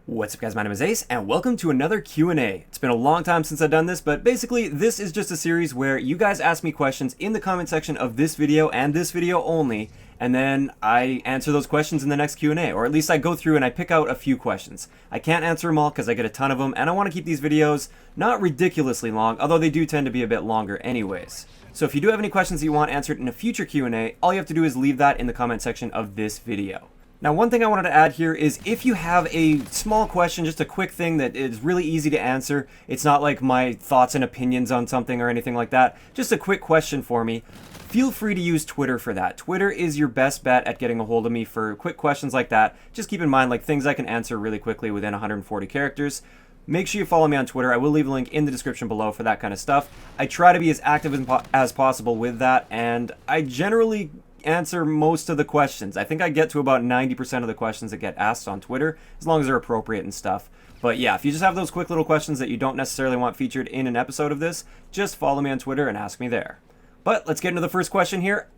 What's up guys, my name is Ace, and welcome to another Q&A. It's been a long time since I've done this, but basically this is just a series where you guys ask me questions in the comment section of this video and this video only, and then I answer those questions in the next Q&A, or at least I go through and I pick out a few questions. I can't answer them all because I get a ton of them, and I want to keep these videos not ridiculously long, although they do tend to be a bit longer anyways. So if you do have any questions that you want answered in a future Q&A, all you have to do is leave that in the comment section of this video. Now, one thing I wanted to add here is if you have a small question, just a quick thing that is really easy to answer, it's not like my thoughts and opinions on something or anything like that, just a quick question for me, feel free to use Twitter for that. Twitter is your best bet at getting a hold of me for quick questions like that. Just keep in mind, like, things I can answer really quickly within 140 characters. Make sure you follow me on Twitter. I will leave a link in the description below for that kind of stuff. I try to be as active as possible with that, and I generally answer most of the questions. I think I get to about 90% of the questions that get asked on Twitter, as long as they're appropriate and stuff. But yeah, if you just have those quick little questions that you don't necessarily want featured in an episode of this, just follow me on Twitter and ask me there. But let's get into the first question here.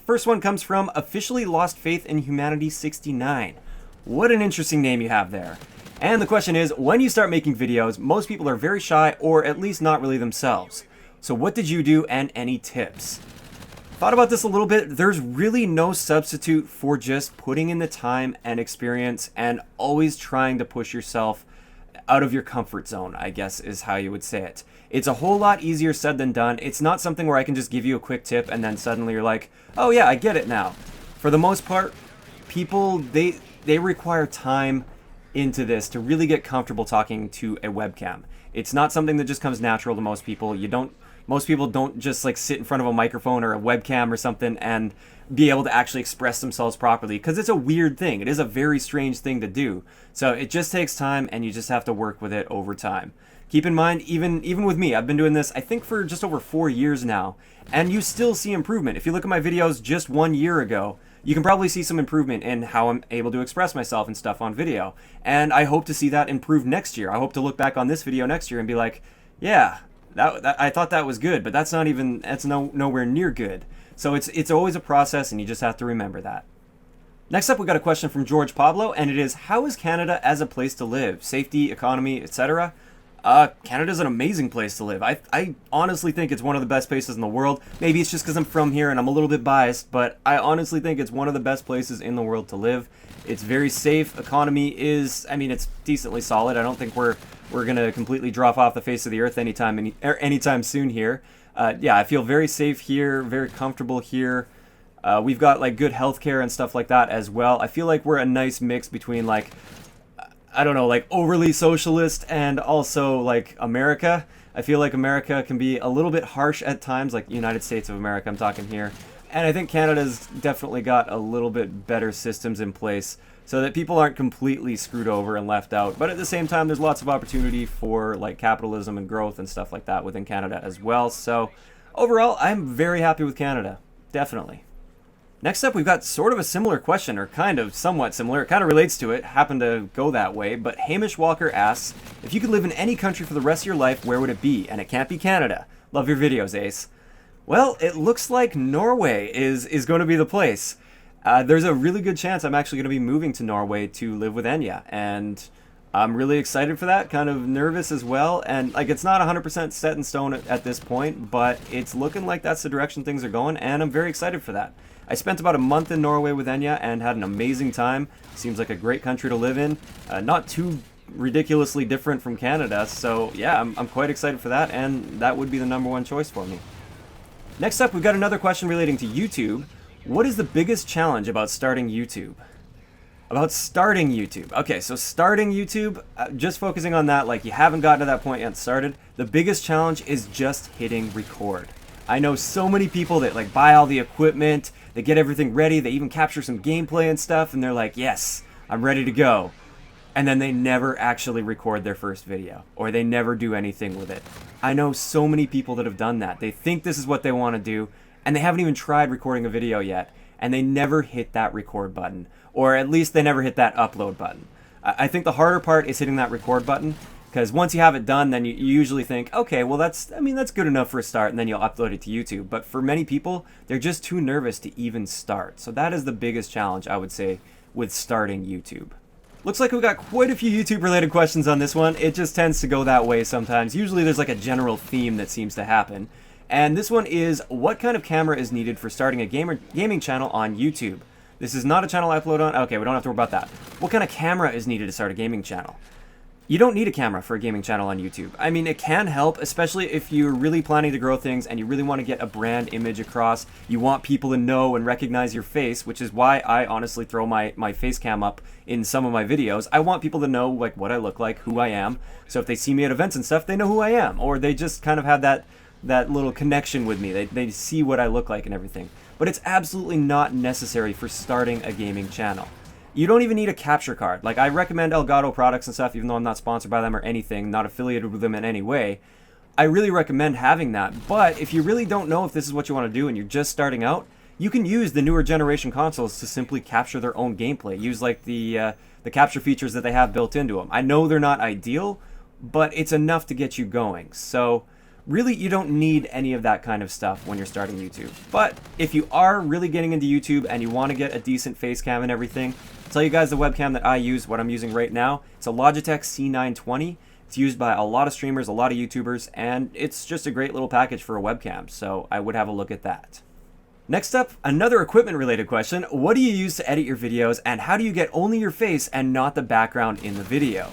First one comes from Officially Lost Faith in Humanity 69. What an interesting name you have there. And the question is, when you start making videos, most people are very shy, or at least not really themselves. So what did you do, and any tips? Thought about this a little bit. There's really no substitute for just putting in the time and experience and always trying to push yourself out of your comfort zone, I guess is how you would say it. It's a whole lot easier said than done. It's not something where I can just give you a quick tip and then suddenly you're like, oh yeah, I get it now. For the most part, people, they require time into this to really get comfortable talking to a webcam. It's not something that just comes natural to most people. Most people don't just like sit in front of a microphone or a webcam or something and be able to actually express themselves properly, because it's a weird thing. It is a very strange thing to do. So it just takes time, and you just have to work with it over time. Keep in mind, even with me, I've been doing this, I think, for just over 4 years now, and you still see improvement. If you look at my videos just 1 year ago, you can probably see some improvement in how I'm able to express myself and stuff on video. And I hope to see that improve next year. I hope to look back on this video next year and be like, yeah, I thought that was good, but that's nowhere near good. So it's always a process, and you just have to remember that. Next up, we got a question from George Pablo, and it is, how is Canada as a place to live? Safety, economy, etc.? Canada's an amazing place to live. I honestly think it's one of the best places in the world. Maybe it's just because I'm from here and I'm a little bit biased, but I honestly think it's one of the best places in the world to live. It's very safe. Economy is, I mean, it's decently solid. I don't think we're going to completely drop off the face of the earth anytime soon here. Yeah, I feel very safe here, very comfortable here. We've got like good healthcare and stuff like that as well. I feel like we're a nice mix between, like, I don't know, like overly socialist and also like America. I feel like America can be a little bit harsh at times, like United States of America I'm talking here. And I think Canada's definitely got a little bit better systems in place so that people aren't completely screwed over and left out. But at the same time, there's lots of opportunity for like capitalism and growth and stuff like that within Canada as well. So overall, I'm very happy with Canada. Definitely. Next up, we've got sort of a similar question, or kind of somewhat similar. It kind of relates to it, happened to go that way, but Hamish Walker asks, if you could live in any country for the rest of your life, where would it be? And it can't be Canada. Love your videos, Ace. Well, it looks like Norway is going to be the place. There's a really good chance I'm actually going to be moving to Norway to live with Enya, and I'm really excited for that, kind of nervous as well, and like it's not 100% set in stone at this point, but it's looking like that's the direction things are going, and I'm very excited for that. I spent about a month in Norway with Enya and had an amazing time. Seems like a great country to live in. Not too ridiculously different from Canada, so yeah, I'm quite excited for that, and that would be the #1 choice for me. Next up, we've got another question relating to YouTube. What is the biggest challenge about starting YouTube? About starting YouTube. Okay, so starting YouTube, just focusing on that, like you haven't gotten to that point yet started, the biggest challenge is just hitting record. I know so many people that like buy all the equipment, they get everything ready, they even capture some gameplay and stuff, and they're like, yes, I'm ready to go. And then they never actually record their first video, or they never do anything with it. I know so many people that have done that. They think this is what they want to do, and they haven't even tried recording a video yet, and they never hit that record button, or at least they never hit that upload button. I think the harder part is hitting that record button, because once you have it done, then you usually think, okay, well that's good enough for a start, and then you'll upload it to YouTube. But for many people, they're just too nervous to even start. So that is the biggest challenge, I would say, with starting YouTube. Looks like we got quite a few YouTube related questions on this one. It just tends to go that way sometimes. Usually there's like a general theme that seems to happen. And this one is, what kind of camera is needed for starting a gaming channel on YouTube? This is not a channel I upload on. Okay, we don't have to worry about that. What kind of camera is needed to start a gaming channel? You don't need a camera for a gaming channel on YouTube. I mean, it can help, especially if you're really planning to grow things and you really want to get a brand image across. You want people to know and recognize your face, which is why I honestly throw my face cam up in some of my videos. I want people to know like what I look like, who I am. So if they see me at events and stuff, they know who I am. Or they just kind of have that little connection with me. They see what I look like and everything. But it's absolutely not necessary for starting a gaming channel. You don't even need a capture card. Like, I recommend Elgato products and stuff, even though I'm not sponsored by them or anything, not affiliated with them in any way. I really recommend having that. But if you really don't know if this is what you want to do and you're just starting out, you can use the newer generation consoles to simply capture their own gameplay. Use like the capture features that they have built into them. I know they're not ideal, but it's enough to get you going. So really, you don't need any of that kind of stuff when you're starting YouTube. But if you are really getting into YouTube and you want to get a decent face cam and everything, I'll tell you guys the webcam that I use, what I'm using right now. It's a Logitech C920. It's used by a lot of streamers, a lot of YouTubers, and it's just a great little package for a webcam, so I would have a look at that. Next up, another equipment-related question. What do you use to edit your videos, and how do you get only your face and not the background in the video?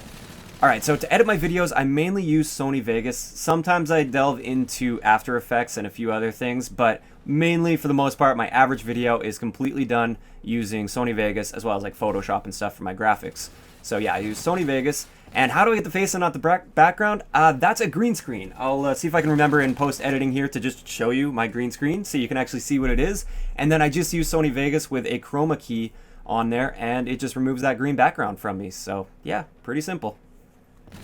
Alright, so to edit my videos, I mainly use Sony Vegas. Sometimes I delve into After Effects and a few other things, but mainly for the most part, my average video is completely done using Sony Vegas, as well as like Photoshop and stuff for my graphics. So yeah, I use Sony Vegas. And how do I get the face and not the background? That's a green screen. I'll see if I can remember in post-editing here to just show you my green screen so you can actually see what it is. And then I just use Sony Vegas with a chroma key on there, and it just removes that green background from me. So yeah, pretty simple.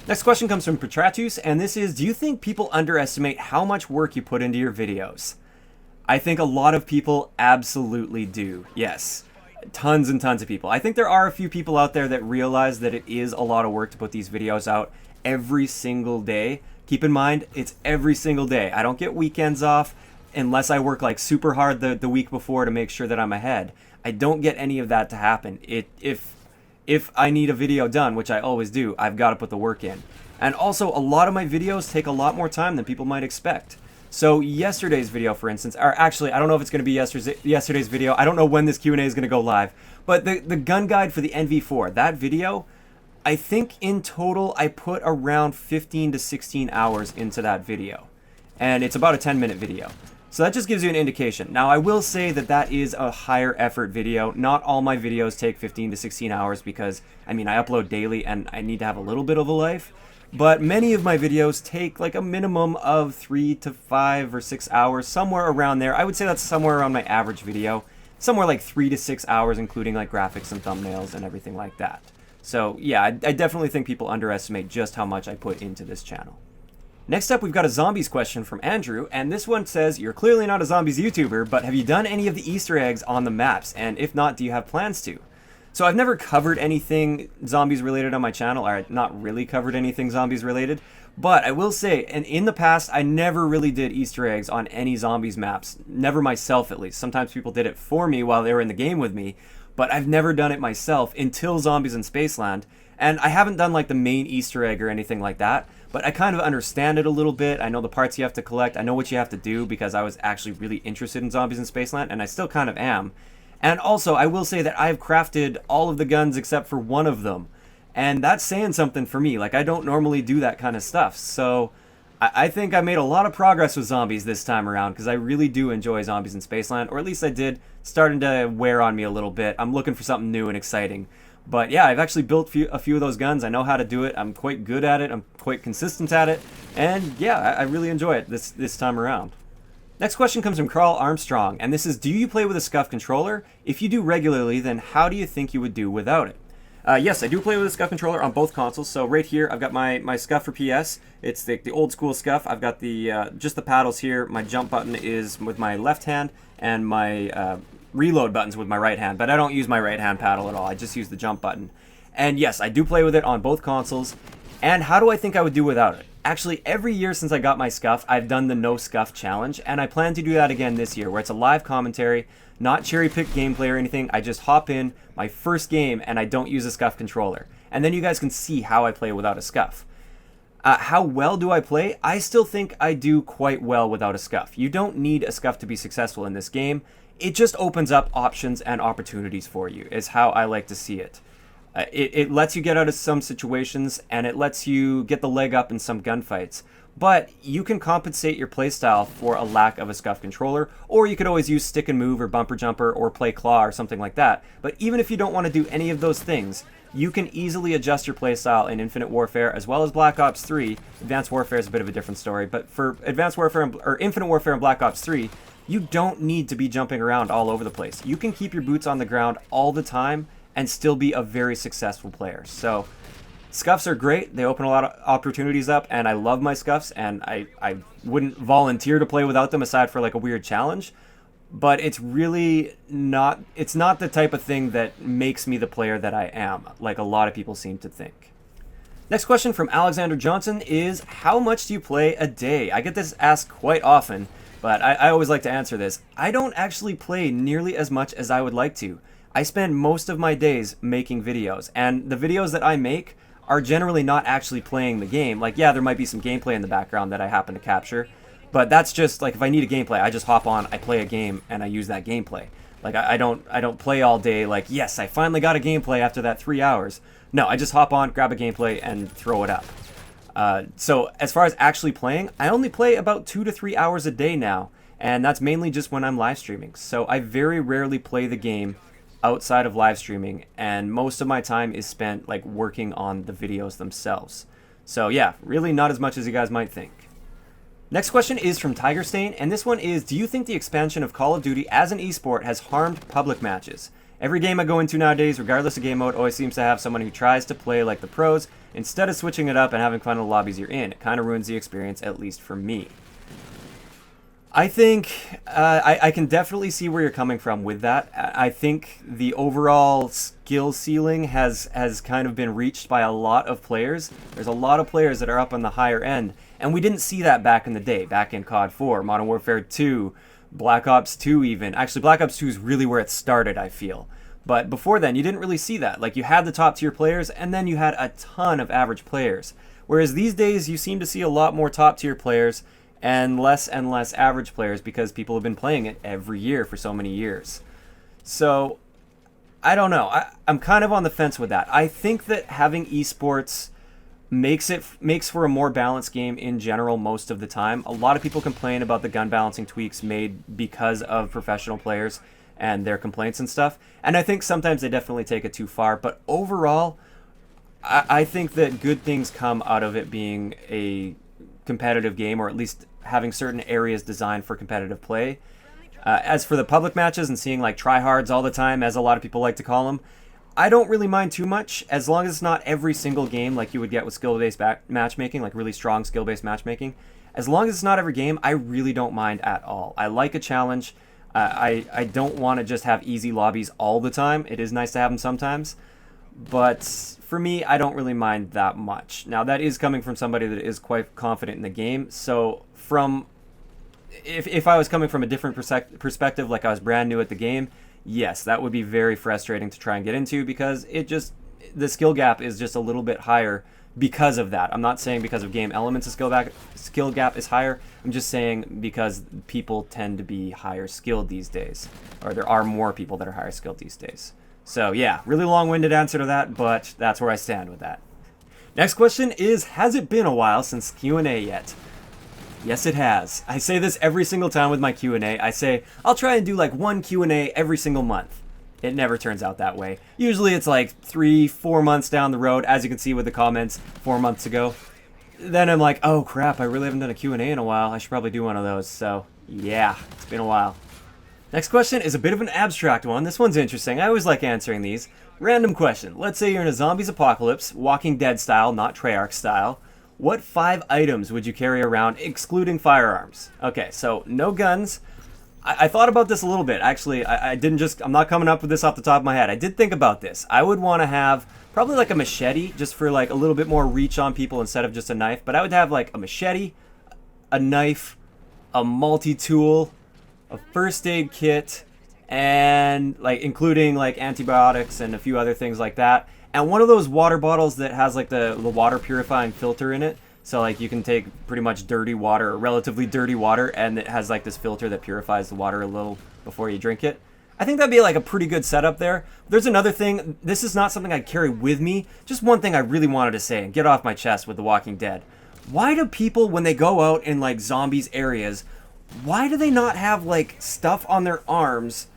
Next question comes from Petratus, and this is, do you think people underestimate how much work you put into your videos? I think a lot of people absolutely do, yes. Tons and tons of people. I think there are a few people out there that realize that it is a lot of work to put these videos out every single day. Keep in mind, it's every single day. I don't get weekends off unless I work like super hard the week before to make sure that I'm ahead. I don't get any of that to happen. If I need a video done, which I always do, I've got to put the work in. And also, a lot of my videos take a lot more time than people might expect. So yesterday's video, for instance, or actually, I don't know if it's going to be yesterday's video. I don't know when this Q&A is going to go live. But the gun guide for the NV4, that video, I think in total I put around 15 to 16 hours into that video. And it's about a 10-minute video. So that just gives you an indication. Now, I will say that that is a higher effort video. Not all my videos take 15 to 16 hours because, I mean, I upload daily and I need to have a little bit of a life. But many of my videos take like a minimum of 3 to 5 or 6 hours, somewhere around there. I would say that's somewhere around my average video. Somewhere like 3 to 6 hours, including like graphics and thumbnails and everything like that. So yeah, I definitely think people underestimate just how much I put into this channel. Next up, we've got a zombies question from Andrew, and this one says, you're clearly not a zombies YouTuber, but have you done any of the Easter eggs on the maps? And if not, do you have plans to? So I've never covered anything zombies related on my channel, or not really covered anything zombies related, but I will say, and in the past, I never really did Easter eggs on any zombies maps. Never myself, at least. Sometimes people did it for me while they were in the game with me, but I've never done it myself until Zombies in Spaceland. And I haven't done like the main Easter egg or anything like that, but I kind of understand it a little bit. I know the parts you have to collect. I know what you have to do because I was actually really interested in Zombies in Spaceland, and I still kind of am. And also, I will say that I've crafted all of the guns except for one of them. And that's saying something for me. Like, I don't normally do that kind of stuff. So I think I made a lot of progress with zombies this time around because I really do enjoy Zombies in Spaceland, or at least I did. Starting to wear on me a little bit. I'm looking for something new and exciting. But yeah, I've actually built a few of those guns. I know how to do it. I'm quite good at it. I'm quite consistent at it. And yeah, I really enjoy it this time around. Next question comes from Carl Armstrong, and this is, do you play with a SCUF controller? If you do regularly, then how do you think you would do without it? Yes, I do play with a SCUF controller on both consoles. So right here, I've got my SCUF for PS. It's the old school SCUF. I've got the just the paddles here. My jump button is with my left hand, and my reload button's with my right hand. But I don't use my right hand paddle at all. I just use the jump button. And yes, I do play with it on both consoles. And how do I think I would do without it? Actually, every year since I got my SCUF, I've done the no SCUF challenge, and I plan to do that again this year, where it's a live commentary, not cherry-picked gameplay or anything. I just hop in my first game, and I don't use a SCUF controller. and then you guys can see how I play without a scuff. How well do I play? I still think I do quite well without a scuff. You don't need a scuff to be successful in this game. It just opens up options and opportunities for you, is how I like to see it. It lets you get out of some situations, and it lets you get the leg up in some gunfights. But you can compensate your playstyle for a lack of a scuff controller, or you could always use stick and move or bumper jumper or play claw or something like that. But even if you don't want to do any of those things, you can easily adjust your playstyle in Infinite Warfare as well as Black Ops 3. Advanced Warfare is a bit of a different story, but for Advanced Warfare or Infinite Warfare and Black Ops 3, you don't need to be jumping around all over the place. You can keep your boots on the ground all the time and still be a very successful player. So scuffs are great. They open a lot of opportunities up, and I love my scuffs, and I wouldn't volunteer to play without them aside for like a weird challenge. But it's really not, it's not the type of thing that makes me the player that I am, like a lot of people seem to think. Next question from Alexander Johnson is, how much do you play a day? I get this asked quite often, but I always like to answer this. I don't actually play nearly as much as I would like to. I spend most of my days making videos, and the videos that I make are generally not actually playing the game. Like, yeah, there might be some gameplay in the background that I happen to capture, but that's just like if I need a gameplay, I just hop on, I play a game, and I use that gameplay. Like I don't play all day like, yes, I finally got a gameplay after that 3 hours. No, I just hop on, grab a gameplay, and throw it up. So as far as actually playing, I only play about 2 to 3 hours a day now, and that's mainly just when I'm live streaming. So I very rarely play the game outside of live streaming, and most of my time is spent like working on the videos themselves. So yeah, really not as much as you guys might think. Next question is from Tigerstain, and this one is, do you think the expansion of Call of Duty as an esport has harmed public matches? Every game I go into nowadays, regardless of game mode, always seems to have someone who tries to play like the pros instead of switching it up and having fun in the lobbies you're in. It kind of ruins the experience, at least for me. I think I can definitely see where you're coming from with that. I think the overall skill ceiling has kind of been reached by a lot of players. There's a lot of players that are up on the higher end, and we didn't see that back in the day, back in CoD 4, Modern Warfare 2, Black Ops 2 even. Actually, Black Ops 2 is really where it started, I feel. But before then, you didn't really see that. Like, you had the top tier players, and then you had a ton of average players. Whereas these days, you seem to see a lot more top tier players and less average players because people have been playing it every year for so many years. So, I don't know. I'm kind of on the fence with that. I think that having esports makes for a more balanced game in general most of the time. A lot of people complain about the gun balancing tweaks made because of professional players and their complaints and stuff. And I think sometimes they definitely take it too far. But overall, I think that good things come out of it being a competitive game, or at least having certain areas designed for competitive play. As for the public matches and seeing like tryhards all the time, as a lot of people like to call them, I don't really mind too much, as long as it's not every single game like you would get with skill-based matchmaking, like really strong skill-based matchmaking. As long as it's not every game, I really don't mind at all. I like a challenge. I don't want to just have easy lobbies all the time. It is nice to have them sometimes. But for me, I don't really mind that much. Now, that is coming from somebody that is quite confident in the game. So if I was coming from a different perspective, like I was brand new at the game, yes, that would be very frustrating to try and get into, because the skill gap is just a little bit higher because of that. I'm not saying because of game elements the skill gap is higher. I'm just saying because people tend to be higher skilled these days, or there are more people that are higher skilled these days. So yeah, really long-winded answer to that, but that's where I stand with that. Next question is, has it been a while since Q&A yet? Yes, it has. I say this every single time with my Q&A. I say, I'll try and do like one Q&A every single month. It never turns out that way. Usually it's like 3-4 months down the road, as you can see with the comments 4 months ago. Then I'm like, oh crap, I really haven't done a Q&A in a while. I should probably do one of those. So yeah, it's been a while. Next question is a bit of an abstract one. This one's interesting. I always like answering these. Random question. Let's say you're in a zombies apocalypse, Walking Dead style, not Treyarch style. What 5 items would you carry around, excluding firearms? Okay, so no guns. I thought about this a little bit. Actually, I'm not coming up with this off the top of my head. I did think about this. I would want to have probably like a machete, just for like a little bit more reach on people instead of just a knife. But I would have like a machete, a knife, a multi-tool, a first aid kit, and like including like antibiotics and a few other things like that. And one of those water bottles that has like the water purifying filter in it. So like you can take pretty much dirty water or relatively dirty water, and it has like this filter that purifies the water a little before you drink it. I think that'd be like a pretty good setup there. There's another thing. This is not something I'd carry with me. Just one thing I really wanted to say and get off my chest with The Walking Dead. Why do people, when they go out in like zombies areas, why do they not have like stuff on their arms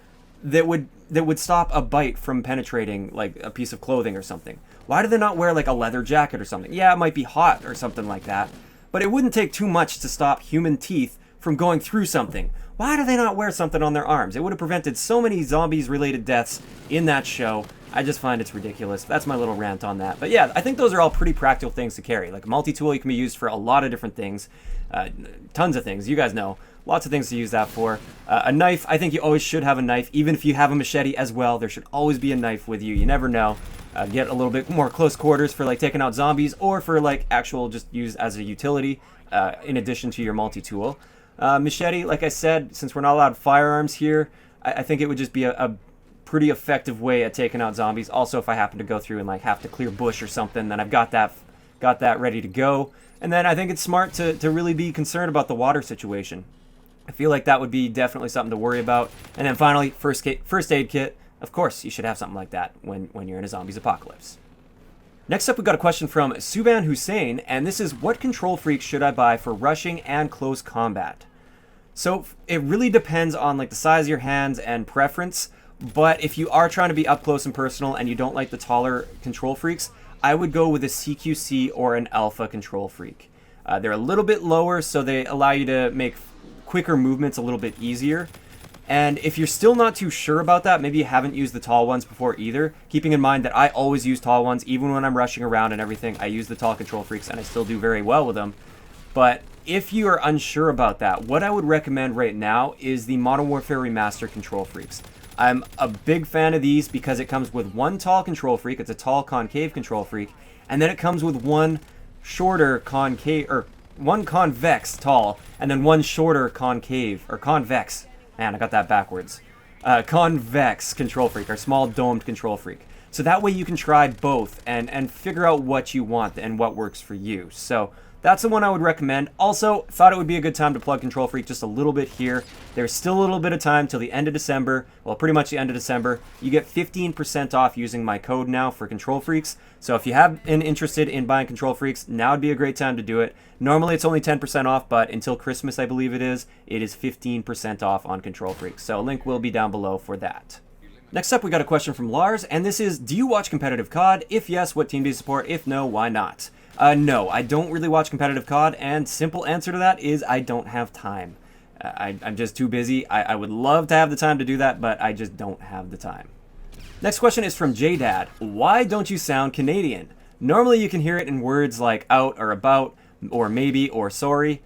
that would stop a bite from penetrating like a piece of clothing or something? Why do they not wear like a leather jacket or something? Yeah, it might be hot or something like that, but it wouldn't take too much to stop human teeth from going through something. Why do they not wear something on their arms? It would have prevented so many zombies-related deaths in that show. I just find it's ridiculous. That's my little rant on that. But yeah, I think those are all pretty practical things to carry. Like a multi-tool, you can be used for a lot of different things. Tons of things. You guys know. Lots of things to use that for. A knife, I think you always should have a knife. Even if you have a machete as well, there should always be a knife with you. You never know. Get a little bit more close quarters for like taking out zombies, or for like actual just use as a utility in addition to your multi-tool. Machete, like I said, since we're not allowed firearms here, I think it would just be a pretty effective way at taking out zombies. Also, if I happen to go through and like have to clear bush or something, then I've got that ready to go. And then I think it's smart to really be concerned about the water situation. I feel like that would be definitely something to worry about. And then finally, first aid kit. Of course, you should have something like that when you're in a zombies apocalypse. Next up, we've got a question from Subhan Hussein, and this is, what control freak should I buy for rushing and close combat? So it really depends on like the size of your hands and preference, but if you are trying to be up close and personal and you don't like the taller control freaks, I would go with a CQC or an Alpha control freak. They're a little bit lower, so they allow you to make quicker movements a little bit easier. And if you're still not too sure about that, maybe you haven't used the tall ones before either, keeping in mind that I always use tall ones, even when I'm rushing around and everything, I use the tall control freaks and I still do very well with them. But if you are unsure about that, what I would recommend right now is the Modern Warfare Remastered control freaks. I'm a big fan of these because it comes with one tall control freak, it's a tall concave control freak, and then it comes with one shorter concave, or one convex tall, and then one shorter concave, or convex. Man, I got that backwards. Convex control freak, or small domed control freak. So that way you can try both and figure out what you want and what works for you. So that's the one I would recommend. Also, thought it would be a good time to plug Control Freak just a little bit here. There's still a little bit of time till the end of December. Well, pretty much the end of December. You get 15% off using my code now for Control Freaks. So if you have been interested in buying Control Freaks, now would be a great time to do it. Normally it's only 10% off, but until Christmas, I believe it is 15% off on Control Freaks. So a link will be down below for that. Next up, we got a question from Lars, and this is, do you watch competitive CoD? If yes, what team do you support? If no, why not? No, I don't really watch competitive CoD, and simple answer to that is I don't have time. I'm just too busy. I would love to have the time to do that, but I just don't have the time. Next question is from JDad. Why don't you sound Canadian? Normally you can hear it in words like out or about, or maybe, or sorry.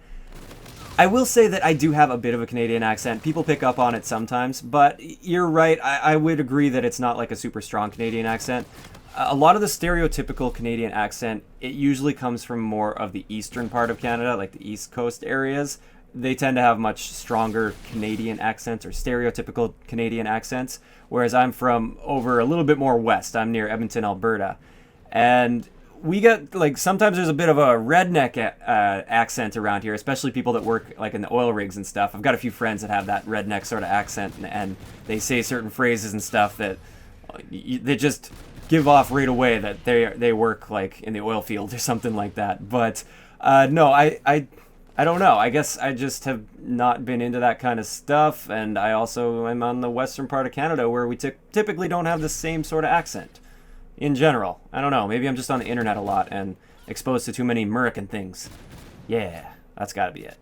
I will say that I do have a bit of a Canadian accent. People pick up on it sometimes, but you're right. I would agree that it's not like a super strong Canadian accent. A lot of the stereotypical Canadian accent, it usually comes from more of the eastern part of Canada, like the East Coast areas. They tend to have much stronger Canadian accents, or stereotypical Canadian accents, whereas I'm from over a little bit more west. I'm near Edmonton, Alberta. And we get, like, sometimes there's a bit of a redneck accent around here, especially people that work, like, in the oil rigs and stuff. I've got a few friends that have that redneck sort of accent, and they say certain phrases and stuff that they just give off right away that they work like in the oil field or something like that. But no, I don't know. I guess I just have not been into that kind of stuff, and I also am on the western part of Canada where we typically don't have the same sort of accent in general. I don't know. Maybe I'm just on the internet a lot and exposed to too many American things. Yeah, that's got to be it.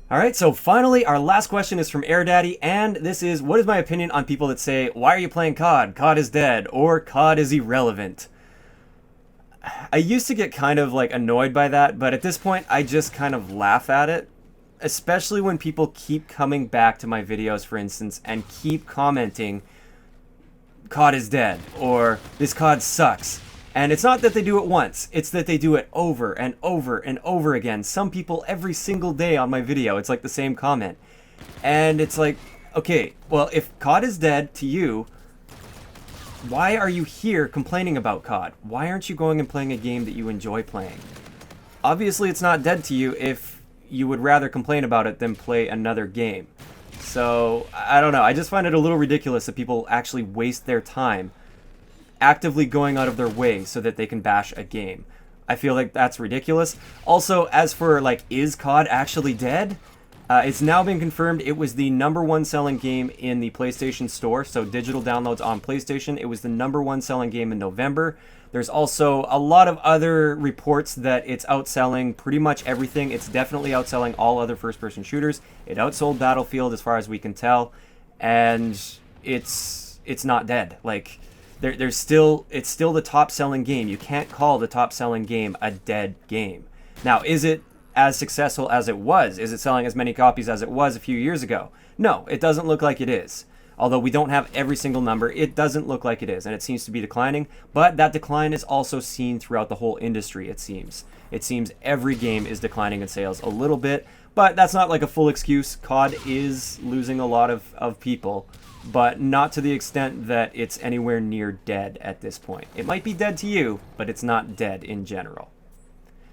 All right, so finally, our last question is from Air Daddy, and this is, what is my opinion on people that say, why are you playing CoD? CoD is dead, or CoD is irrelevant. I used to get kind of like annoyed by that, but at this point, I just kind of laugh at it, especially when people keep coming back to my videos, for instance, and keep commenting, CoD is dead, or this CoD sucks. And it's not that they do it once, it's that they do it over and over and over again. Some people every single day on my video, it's like the same comment. And it's like, Okay, well, if CoD is dead to you, why are you here complaining about CoD? Why aren't you going and playing a game that you enjoy playing? Obviously, it's not dead to you if you would rather complain about it than play another game. So, I don't know. I just find it a little ridiculous that people actually waste their time actively going out of their way so that they can bash a game. I feel like that's ridiculous. Also, as for, like, is CoD actually dead? It's now been confirmed it was the #1 selling game in the PlayStation Store, so digital downloads on PlayStation. It was the #1 selling game in November. There's also a lot of other reports that it's outselling pretty much everything. It's definitely outselling all other first-person shooters. It outsold Battlefield as far as we can tell, and it's not dead. Like, it's still the top-selling game. You can't call the top-selling game a dead game. Now, is it as successful as it was? Is it selling as many copies as it was a few years ago? No, it doesn't look like it is. Although we don't have every single number, it doesn't look like it is, and it seems to be declining. But that decline is also seen throughout the whole industry, it seems. It seems every game is declining in sales a little bit, but that's not like a full excuse. CoD is losing a lot of people, but not to the extent that it's anywhere near dead at this point. It might be dead to you, but it's not dead in general.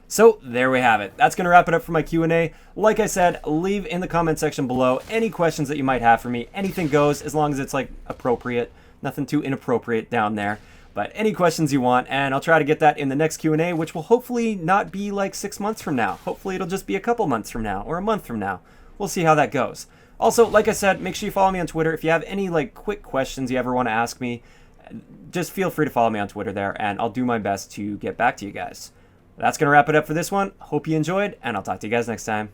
So there we have it. That's going to wrap it up for my Q&A. Like I said, leave in the comment section below any questions that you might have for me. Anything goes, as long as it's like appropriate. Nothing too inappropriate down there. But any questions you want, and I'll try to get that in the next Q&A, which will hopefully not be like 6 months from now. Hopefully it'll just be a couple months from now, or a month from now. We'll see how that goes. Also, like I said, make sure you follow me on Twitter. If you have any like quick questions you ever want to ask me, just feel free to follow me on Twitter there, and I'll do my best to get back to you guys. That's going to wrap it up for this one. Hope you enjoyed, and I'll talk to you guys next time.